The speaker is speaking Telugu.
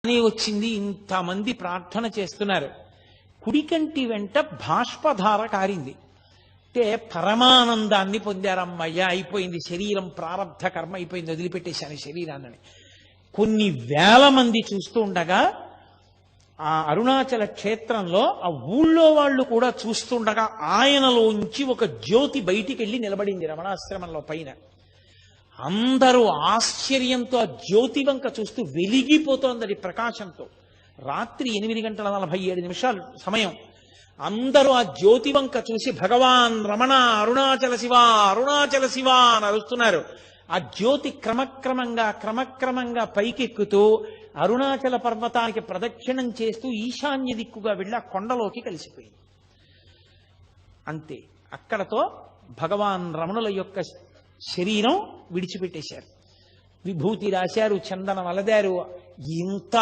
అని వచ్చింది, ఇంతమంది ప్రార్థన చేస్తున్నారు. కుడికంటి వెంట బాష్పధార కారింది. అంటే పరమానందాన్ని పొందారమ్మయ్య, అయిపోయింది శరీరం, ప్రారంధ కర్మ అయిపోయింది, వదిలిపెట్టేశాను శరీరాన్ని. కొన్ని వేల మంది చూస్తూ ఉండగా ఆ అరుణాచల క్షేత్రంలో ఆ ఊళ్ళో వాళ్ళు కూడా చూస్తుండగా ఆయనలోంచి ఒక జ్యోతి బయటికి వెళ్ళి నిలబడింది రమణాశ్రమంలో పైన. అందరూ ఆశ్చర్యంతో ఆ జ్యోతి వంక చూస్తూ వెలిగిపోతోంది అది ప్రకాశంతో. రాత్రి 8:47 సమయం. అందరూ ఆ జ్యోతి వంక చూసి భగవాన్ రమణ అరుణాచల శివ అరుణాచల శివ అని అరుస్తున్నారు. ఆ జ్యోతి క్రమక్రమంగా పైకెక్కుతూ అరుణాచల పర్వతానికి ప్రదక్షిణం చేస్తూ ఈశాన్య దిక్కుగా వెళ్ళి ఆ కొండలోకి కలిసిపోయింది. అంతే, అక్కడతో భగవాన్ రమణుల యొక్క శరీరం విడిచిపెట్టేశారు. విభూతి రాశారు, చందనం అలదారు. ఇంత